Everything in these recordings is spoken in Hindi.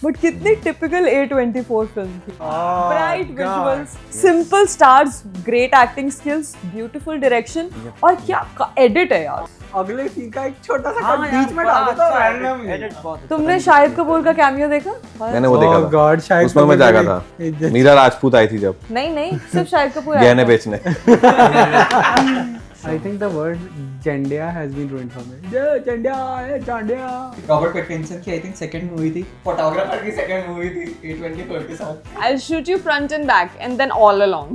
बट कितनी टिपिकल A24 फिल्म थी। Bright visuals, simple stars, great acting skills, beautiful direction और क्या एडिट है यार। अगले सीन का एक छोटा सा कट बीच में डाल देता है रैंडम। तुमने शाहिद कपूर का कैमियो देखा? मैंने वो देखा था। गॉड शाहिद उसमें मैं जागा था। मीरा राजपूत आई थी जब नहीं सिर्फ शाहिद कपूर आया गहने था। बेचने। I think the word Jandia has been ruined for me. Jandia. Robert Pattinson की आई थिंक सेकंड मूवी थी, फोटोग्राफर की सेकंड मूवी थी A24 के साथ। I'll shoot you front and back and then all along.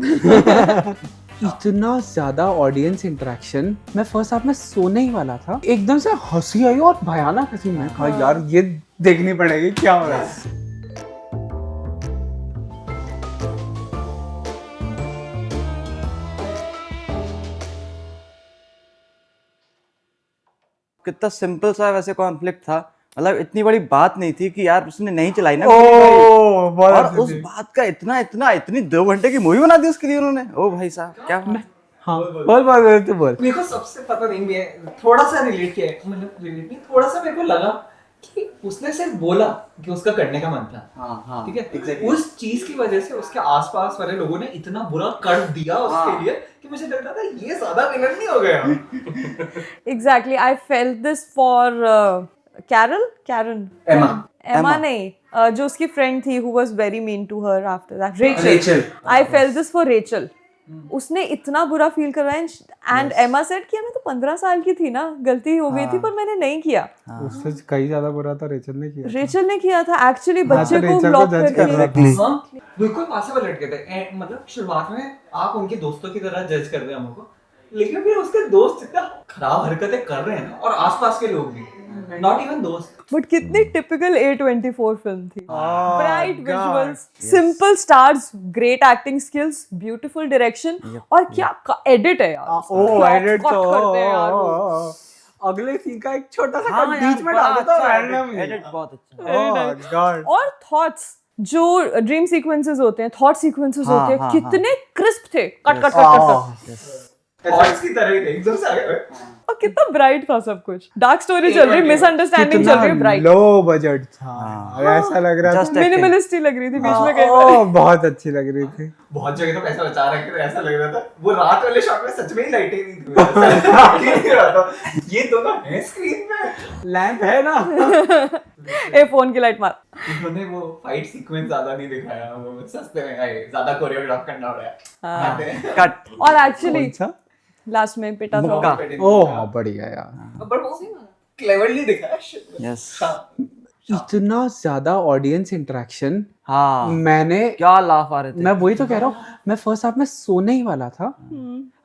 इतना ज्यादा ऑडियंस इंटरेक्शन, मैं फर्स्ट हाफ में सोने ही वाला था, एकदम से हंसी आई और भयानक हंसी। मैं कहा यार ये देखनी पड़ेगी क्या हो रहा है। कितना सिंपल सा वैसे कॉन्फ्लिक्ट था, मतलब इतनी बड़ी बात नहीं थी कि यार उसने नहीं चलाई ना और उस बात का इतनी 2 घंटे की मूवी बना दी उसके लिए उन्होंने। ओ भाई साहब क्या हाँ बोल। मेरे को सबसे पता नहीं, मैं थोड़ा सा रिलेट किया है, मतलब रिलेट नहीं, थोड़ा सा मेरे को लगा कि उसने सिर्फ बोला कि उसका करने का मन था, ठीक है, exactly. उस चीज की वजह से उसके आसपास वाले लोगों ने इतना बुरा कर दिया उसके लिए कि मुझे लग रहा था ये ज्यादा विलन नहीं हो गया। Exactly, I felt this for Karen. Emma नहीं, जो उसकी फ्रेंड थी who was very mean to her after that. Rachel. I felt this for Rachel. उसने इतना बुरा फील करवाया एंड एमा सेड कि मैं तो 15 साल की थी ना, गलती हो गई थी पर मैंने नहीं किया। उससे कहीं ज्यादा बुरा था रेचल ने किया था एक्चुअली, बच्चे को ब्लॉक करके। बिल्कुल पॉसिबल लटके थे, मतलब शुरुआत में आप उनके दोस्तों की तरह जज कर रहे हैं हमको, लेकिन फिर उसके दोस्त इतना खराब हरकतें कर रहे हैं ना, और आसपास के लोग भी, नॉट इवन दोस्त। बट कितनी टिपिकल A24 फिल्म थी। Bright visuals, simple stars, great acting skills, beautiful direction और क्या एडिट है यार। एडिट तो अगले सीन का एक छोटा सा कट बीच में डाल देता है रैंडम। एडिट बहुत अच्छा। और थॉट्स, जो ड्रीम सीक्वेंसेस होते हैं, थॉट सीक्वेंसेस होते हैं, कितने क्रिस्प थे, कट थॉट्स की तरह ही थे, एकदम से आ गए। और कितना ब्राइट था सब कुछ। डार्क स्टोरी चल रही, मिसअंडरस्टैंडिंग चल रही, ब्राइट, लो बजट था, ऐसा लग रहा था, मिनिमलिस्ट ही लग रही थी बीच में कहीं। बहुत अच्छी लग रही थी। बहुत जगह तो पैसा बचा रखे थे, ऐसा लग रहा था वो रात वाले शॉट में सच में ही लाइटें नहीं थी। ये दोनों हैं स्क्रीन पे, लैंप है ना। ए फोन की लाइट मार। उन्होंने वो फाइट सीक्वेंस ज्यादा नहीं दिखाया, वो सस्ते में आए, ज्यादा कोरियोग्राफ करना हो रहा है। कट। और एक्चुअली लास्ट में पिटा था। ओह बढ़िया यार, पर वो क्लेवरली दिखाया। यस, इतना ज्यादा ऑडियंस इंटरेक्शन। हाँ, मैंने क्या लाफ आ रहे थे। मैं वही तो कह रहा हूँ, मैं फर्स्ट हाफ में सोने ही वाला था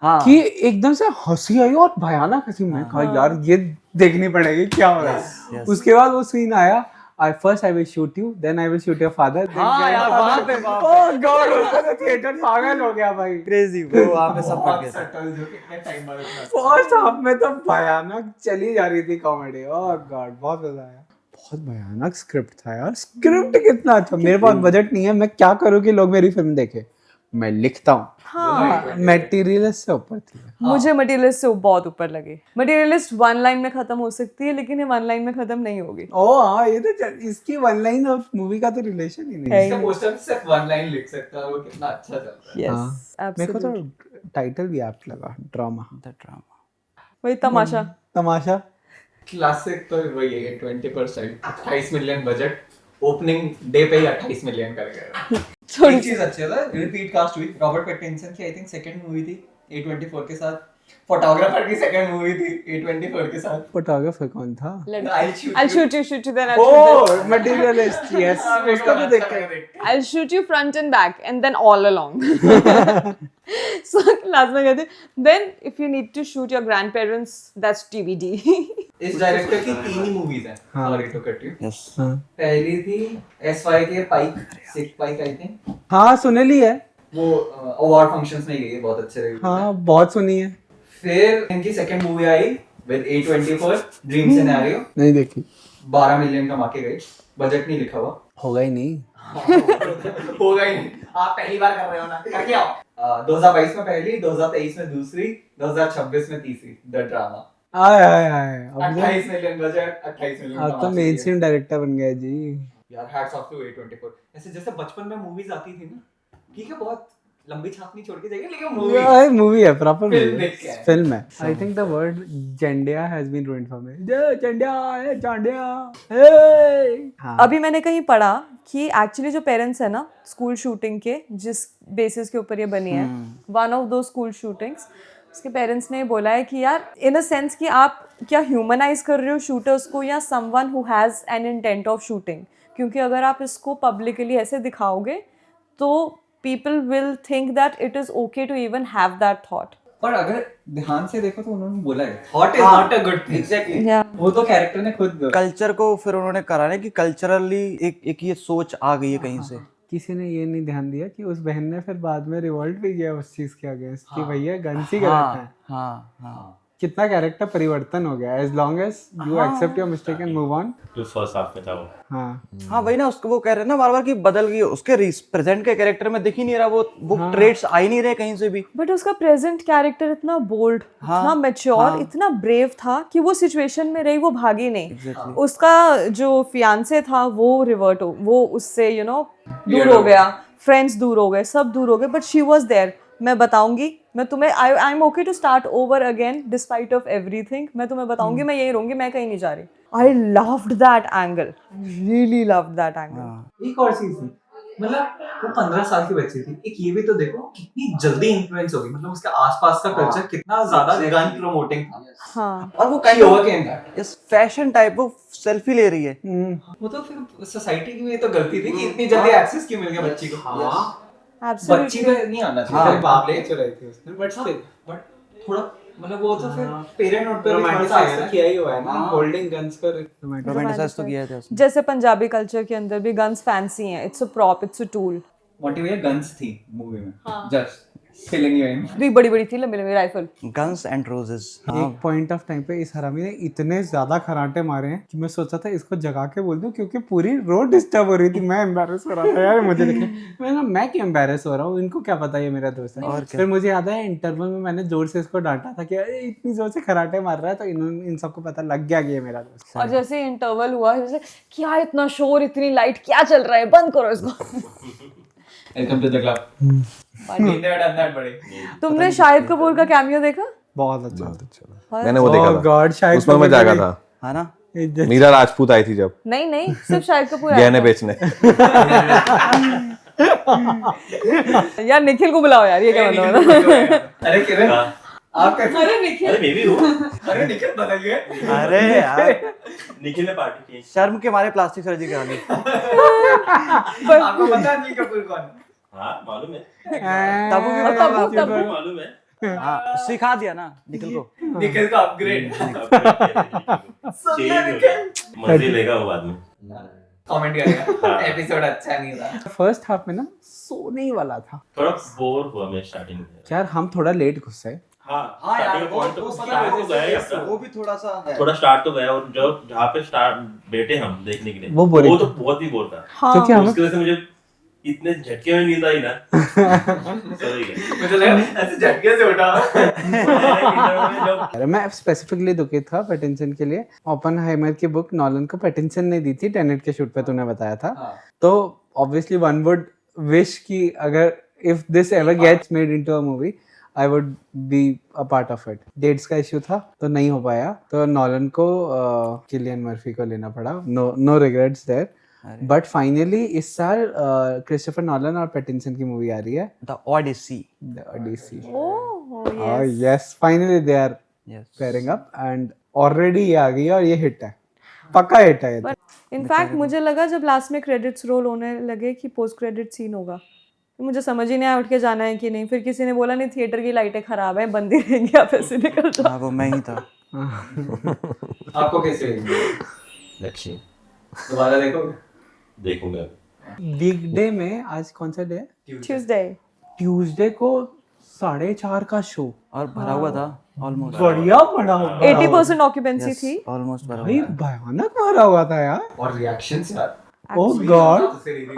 हाँ, कि एकदम से हंसी आई और भयानक हंसी। मैं कहा यार ये देखनी पड़ेगी क्या हो रहा है। उसके बाद वो सीन आया, I will shoot you, then I will shoot your father. हाँ यार, वहाँ पे Oh God, उसका तो थिएटर पागल हो गया भाई। क्रेजी, वो वहाँ पे सब पड़ गया। फर्स्ट हाफ में तो भयानक चली जा रही थी कॉमेडी। ओह गॉड, बहुत मजा आया। बहुत भयानक स्क्रिप्ट था यार। स्क्रिप्ट कितना अच्छा। मेरे पास बजट नहीं है, मैं क्या करूँ कि लोग मेरी फिल्म देखें। मैं लिखता हूँ। हाँ, मटेरियलिस्ट से ऊपर थी। मुझे मटेरियलिस्ट से बहुत ऊपर लगे। मटेरियलिस्ट 1 लाइन में खत्म हो सकती है, लेकिन ये 1 लाइन में खत्म नहीं होगी। ओह हाँ, ये तो इसकी 1 लाइन और मूवी का तो रिलेशन ही नहीं है। इसका पोस्टर सिर्फ 1 लाइन लिख सकता है, वो कितना अच्छा चलता है। यस, मेरे को तो टाइटल भी एप्ट लगा, ड्रामा। द ड्रामा, वही तमाशा। क्लासिक तो वही है, 20%, 28 मिलियन बजट, ओपनिंग डे पे ही 28 मिलियन कर गया। एक चीज अच्छी था, रिपीट कास्ट हुई। रॉबर्ट पैटिंसन की आई थिंक सेकंड मूवी थी A24 के साथ, फोटोग्राफर की सेकंड मूवी थी A24 के साथ। फोटोग्राफर कौन था? I'll shoot you then I'll Oh, materialist, yes. उसका तो देखा है। I'll shoot you front and back and then all along. So last में कहते, then if you need to shoot your grandparents, that's TBD. इस डायरेक्टर की 3 ही मूवीज हैं। Sorry to cut you. Yes, पहली थी SY के सिक्स पाइक आई थिंक। हाँ सुनेली है वो अवार्ड फंक्शंस में गई है, बहुत अच्छे रही। हाँ बहुत सुनी है। फिर इनकी second movie I with A24 dream scenario, नहीं देखी। 12 मिलियन कमा के गई, बजट नहीं लिखा हुआ। होगा ही नहीं। होगा ही नहीं, आप पहली बार कर रहे हो ना, करके आओ। 2022 में पहली, 2023 में दूसरी, 2026 में तीसरी, द ड्रामा। आए 28 मिलियन बजट, 28 मिलियन अब तो मेन स्ट्रीम डायरेक्टर बन गया जी। यार हैट्स ऑफ टू A24। ऐसे जैसे बचपन में मूवीज आती थी ना, ठीक है, बहुत लंबी छाप नहीं छोड़ के जाएगी, लेकिन मूवी मूवी है, प्रॉपर Film देख के आए। फिल्म है। आई थिंक द वर्ड जंडिया has been ruined for me. जंडिया हाँ। अभी मैंने कहीं पढ़ा कि एक्चुअली जो पेरेंट्स है ना स्कूल शूटिंग के, जिस बेसिस के ऊपर ये बनी है, वन ऑफ दो स्कूल शूटिंग्स, उसके पेरेंट्स ने बोला है कि यार इन अ सेंस कि आप क्या ह्यूमनाइज कर रहे हो शूटर्स को या someone who has an intent of shooting, क्योंकि अगर आप इसको पब्लिकली ऐसे दिखाओगे तो people will think that it is okay to even have that thought. पर अगर ध्यान से देखो तो उन्होंने बोला है thought is not a good thing. Exactly, वो तो कैरेक्टर ने खुद कल्चर को फिर उन्होंने करा है कि कल्चरली एक ये सोच आ गई है कहीं से। किसी ने ये नहीं ध्यान दिया कि उस बहन ने फिर बाद में रिवोल्ट भी किया उस चीज के अगेंस्ट कि भैया गन्स ही गलत है। हाँ कितना कैरेक्टर परिवर्तन हो गया, as long as you accept your mistake and move on. जो फर्स्ट हाफ में था वो। हाँ वही ना, उसको वो कह रहे हैं ना बार बार कि बदल गई, उसके प्रेजेंट के कैरेक्टर में दिख ही नहीं रहा, वो ट्रेड्स आ ही नहीं रहे कहीं से भी। बट उसका प्रेजेंट कैरेक्टर इतना बोल्ड, इतना मैच्योर, इतना ब्रेव था कि वो सिचुएशन में रही, वो भागी नहीं। उसका जो फियांसे था वो रिवर्ट हो, वो उससे यू नो दूर हो गया, फ्रेंड्स दूर हो गए, सब दूर हो गए, बट शी वाज देयर। मैं बताऊंगी, मैं तुम्हें I am okay to start over again despite of everything, मैं तुम्हें बताऊंगी, मैं यही रहूंगी, मैं कहीं नहीं जा रही। I loved that angle, really loved that angle. एक और चीज थी, मतलब वो 15 साल की बच्ची थी, एक ये भी तो देखो कितनी जल्दी इन्फ्लुएंस हो गई, मतलब उसके आसपास का कल्चर कितना ज्यादा गन प्रमोटिंग था। हाँ, और वो She overcame that। इस फैशन टाइप वो सेल्फी ले रही है। वो तो फिर सोसाइटी की भी तो गलती थी कि इतनी जल्दी एक्सेस क्यों मिल गया बच्ची को। बच्ची पे नहीं आना चाहिए, बाप ले चुराई थी उसने, बट थोड़ा मतलब वो तो फिर पेरेंट नोट पे रोमांटिसाइज किया ही हुआ है ना, होल्डिंग गन्स को रोमांटिसाइज तो किया था उसने। जैसे पंजाबी कल्चर के अंदर भी गन्स फैंसी हैं, it's a prop, it's a tool. What guns थी मूवी में, जस्ट फिलिंग यू इन। भी बड़ी बड़ी थी, लंबी लंबी राइफल। Guns and roses. एक पॉइंट ऑफ टाइम पे इस हरामी ने इतने ज्यादा खराटे मारे हैं कि मैं सोचा था इसको जगा के बोल दूं, क्योंकि पूरी रोड डिस्टर्ब हो रही थी। मैं एम्बैरेस हो रहा था यार, मुझे देखे मैं क्यों एम्बैरेस हो रहा हूँ, इनको क्या पता ये मेरा दोस्त है। और फिर मुझे याद है इंटरवल में मैंने जोर से इसको डांटा था कि अरे इतनी जोर से खराटे मार रहा है, तो इन सबको पता लग गया कि ये मेरा दोस्त है। और जैसे इंटरवल हुआ, जैसे क्या इतना शोर, इतनी लाइट, क्या चल रहा है, बंद करो इसको। Welcome to the club. तुमने शाहिद कपूर का कैमियो देखा? बहुत अच्छा, मैंने वो देखा था। गॉड, शायद उसमें मैं जागा था। है ना, मीरा राजपूत आई थी जब नहीं सिर्फ शाहिद कपूर गहने बेचने। यार निखिल को बुलाओ यार, ये क्या मतलब है? अरे किरण आप कैसे? अरे निखिल, अरे मैं भी हूँ। अरे निखिल बताइए। अरे यार निखिल ने पार्टी की। शर्म के मारे प्लास्टिक सर्जरी करा ली। आपको पता नहीं कपूर कौन है? हाँ मालूम है, तबू भी बता तब्बू, रहा तब्बू। मालूम है। हाँ, सिखा दिया ना निखिल को। निखिल का अपग्रेड। मजे लेगा वो बाद में। कमेंट करेगा एपिसोड अच्छा नहीं था। फर्स्ट हाफ में ना सोने ही वाला था थोड़ा बोर हुआ मैं स्टार्टिंग में। यार, हम थोड़ा लेट घुसे। हाँ यार, starting वो point तो start तो गया ही अपना। वो भी थोड़ा सा है। थोड़ा स्टार्ट तो गया, और जब जहाँ पे स्टार्ट बैठे हम देखने के लिए वो boring तो बहुत ही बोर था। हाँ, क्योंकि तो हम उसकी वजह से मुझे इतने झटके में नींद आई ना। सही है। मुझे लगा ऐसे झटके से उठा। जब मैं स्पेसिफिकली दुखी था पैटिंसन के लिए। ओपनहाइमर की बुक नॉलन को पैटिंसन ने दी थी टेनेट के शूट पे, तूने बताया था। तो ऑब्वियसली वन वुड विश कि अगर if this ever gets made into a movie, I would be a part of it. Dates का इश्यू था तो नहीं हो पाया, तो नॉलन को किलियन मर्फी को लेना पड़ा। No regrets there. But finally इस साल क्रिस्टोफर नॉलन और पैटिंसन की मूवी आ रही है, the Odyssey. The Odyssey. Oh yes, finally they are pairing up and already ये आ गई है और ये हिट है, पक्का हिट है। इनफैक्ट मुझे लगा जब लास्ट में क्रेडिट्स रोल होने लगे कि पोस्ट क्रेडिट सीन होगा, मुझे समझ ही नहीं आया उठ के जाना है कि नहीं। फिर किसी ने बोला नहीं, थिएटर की लाइटें खराब है, बंद ही रहेंगी, आप ऐसे निकल जाओ। हाँ वो मैं ही था। आपको कैसे लगी? अच्छी दोबारा देखोगे? देखूंगा। बिग डे में आज कौन सा डे है? ट्यूसडे को 4:30 का शो और भरा हुआ था ऑलमोस्ट। बढ़िया पड़ा हुआ 80% ऑक्यूपेंसी थी। ऑलमोस्ट भरा भाई, हुआ है। भयानक भरा हुआ था यार। और रिएक्शंस यार, ओह गॉड,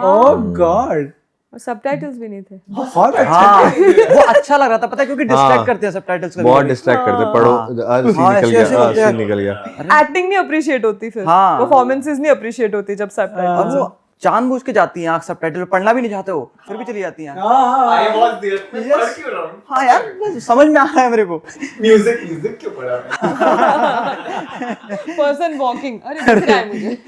ओह गॉड। और सबटाइटल्स भी नहीं थे। बहुत अच्छा। हाँ वो अच्छा लग रहा था, पता है, क्योंकि डिस्ट्रैक्ट करते हैं सबटाइटल्स को, बहुत डिस्ट्रैक्ट करते, पढ़ो सीन हाँ, निकल ऐसे- ऐसे गया, होते हैं। सीन निकल गया। एक्टिंग नहीं अप्रिशिएट होती फिर, हाँ। परफॉर्मेंसेस नहीं अप्रिशिएट होती जब और सबटाइटल्स। वो जानबूझ के जाती हैं आंख सबटाइटल, पढ़ना भी नहीं चाहते हो फिर भी चली जाती हैं। आई वाज देयर, मैं पढ़ क्यों रहा हूँ? हाँ यार बस समझ में आ रहा है मेरे को। म्यूजिक क्यों पढ़ा मैं? पर्सन वॉकिंग, अरे दिख रहा है मुझे।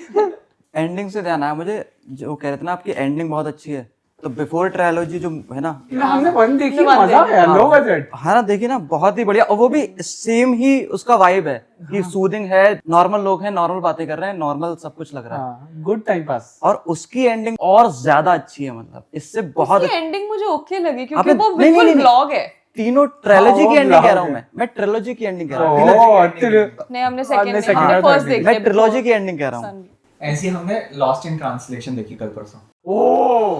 एंडिंग से ध्यान आया मुझे, जो कह रहे थे ना आपकी एंडिंग बहुत अच्छी है, तो बिफोर ट्रायलॉजी जो है ना, हमने वन देखी, मजा आया, लो बजट। हाँ ना, देखिए ना, बहुत ही बढ़िया। और वो भी सेम ही उसका वाइब है कि सूदिंग है, नॉर्मल लोग हैं, नॉर्मल बातें कर रहे हैं, नॉर्मल सब कुछ लग रहा है। Good time pass. और उसकी एंडिंग और ज्यादा अच्छी है, मतलब इससे बहुत उसकी एंडिंग मुझे ओके लगी क्योंकि आपने- वो नहीं, बिल्कुल नहीं, नहीं। ब्लॉग है। तीनों ट्रेलॉजी हाँ, की वो एंडिंग कह vlog रहा हूँ है। मैं ट्रेलॉजी की एंडिंग कह रहा हूँ, नहीं हमने सेकंड second हमने part फर्स्ट देखी। देखी मैं है, ट्रिलॉजी before की एंडिंग कह रहा हूँ। Sun। ऐसी हमने लॉस्ट इन ट्रांसलेशन देखी कल परसों।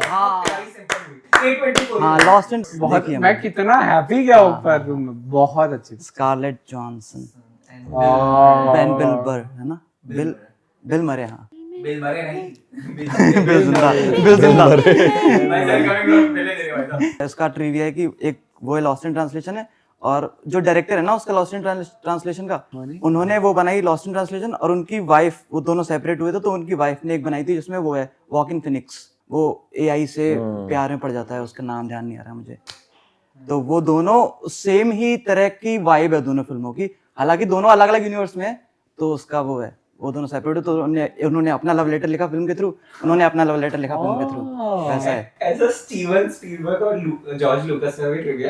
हाँ 824 हाँ, लॉस्ट इन बहुत, मैं कितना हैप्पी गया ऊपर रूम में, बहुत अच्छी। Scarlett Johansson, Oh. बेन बिल्बर है ना, बिल मरे, हाँ बिल मरे नहीं, बिल जिंदा, बिल जिंदा। भाई सर कमिंग फ्रॉम पहले देने भाई साहब। इसका ट्रिविया है कि एक वो लॉस्ट इन ट्रांसलेशन है, और जो डायरेक्टर है ना उसका लॉस्ट इन ट्रांसलेशन का, उन्होंने वो बनाई लॉस्ट इन ट्रांसलेशन, और उनकी वाइफ, वो दोनों सेपरेट हुए थे, तो उनकी वाइफ ने एक बनाई थी जिसमें वो है वॉकिंग फिनिक्स, वो एआई से प्यार में पड़ जाता है, उसका नाम ध्यान नहीं आ रहा मुझे। तो वो दोनों सेम ही तरह की वाइब है दोनों फिल्मों की, हालांकि दोनों अलग अलग यूनिवर्स में है, तो उसका वो है, वो दोनों सेपरेट है, तो उन्होंने अपना लव लेटर लिखा फिल्म के थ्रू, उन्होंने अपना लव लेटर लिखा फिल्म के थ्रू, वैसा है। ऐसा स्टीवन स्पीलबर्ग और जॉर्ज लुकास का भी ट्रिविया।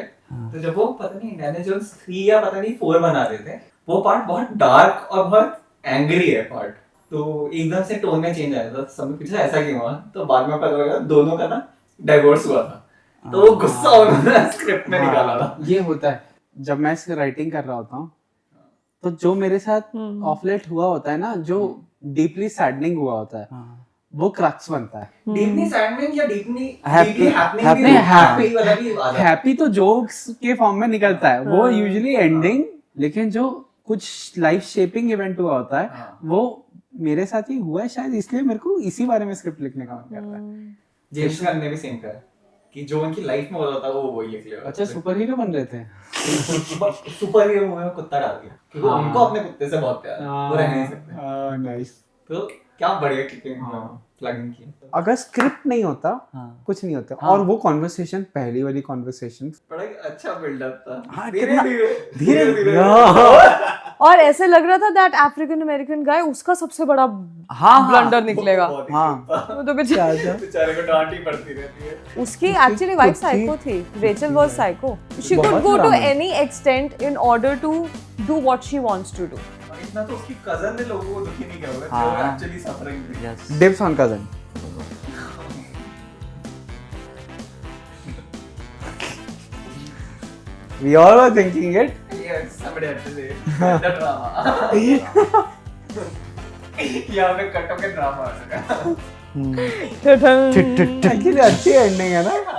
तो जब वो पता नहीं इंडियाना जोन्स 3 या पता नहीं 4 बना रहे थे, वो पार्ट बहुत डार्क और बहुत एंग्री है पार्ट, तो एकदम से टोन में चेंज आया था, सब पीछे ऐसा क्यों हुआ, तो बाद में पता लगा दोनों का ना डाइवोर्स हुआ था, तो वो गुस्सा उन्होंने स्क्रिप्ट में निकाला था। ये होता है जब मैं इसकी राइटिंग कर रहा होता हूँ, तो जो मेरे साथ ऑफ लेट हुआ होता है ना, जो डीपली सैडनिंग हुआ होता है, वो क्रक्स बनता है। डीपली सैडनिंग या डीपली Happy- हैपनिंग नहीं, happy- वाला भी आ जाता है। हैप्पी तो जोक्स के फॉर्म में निकलता है, वो यूजुअली एंडिंग, लेकिन जो कुछ लाइफ शेपिंग इवेंट हुआ होता है, वो मेरे साथ ही हुआ है शायद, इसलिए मेरे को इसी बारे में स्क्रिप्ट लिखने का मन करता है। जेम्स गन ने भी सेम करा कि जो उनकी लाइफ में हो रहा था वो वही लिख लिया। अच्छा, सुपर हीरो बन रहे थे। सुपर हीरो मूवी में कुत्ता डाल दिया क्योंकि हाँ। उनको अपने कुत्ते से बहुत प्यार है, वो रह नहीं सकते। नाइस। तो क्या बढ़िया प्लगिंग की। अगर स्क्रिप्ट नहीं होता, हाँ। कुछ नहीं होता। और वो कॉन्वर्सेशन, पहली वाली कॉन्वर्सेशन, बड़ा अच्छा बिल्डअप था। हाँ, धीरे कितना- धीरे और ऐसे लग रहा था दैट अफ्रीकन अमेरिकन गाय उसका सबसे बड़ा हाँ, ब्लंडर निकलेगा। हाँ। वो तो बेचारा, बेचारे को डांट ही पड़ती रहती है। उसकी एक्चुअली वाइफ साइको थी, Rachel was psycho, she could go to any extent in order to do what she wants to do. और इतना तो उसकी कजन ने लोगों को दुखी नहीं किया होगा जो हाँ। एक्चुअली सफरिंग थी। Yes. Dips on cousin. We all were thinking it. Yes, somebody had to say it. The drama. यहाँ पे कटों के ड्रामा आ रहा है। Actually अच्छी एंडिंग है ना।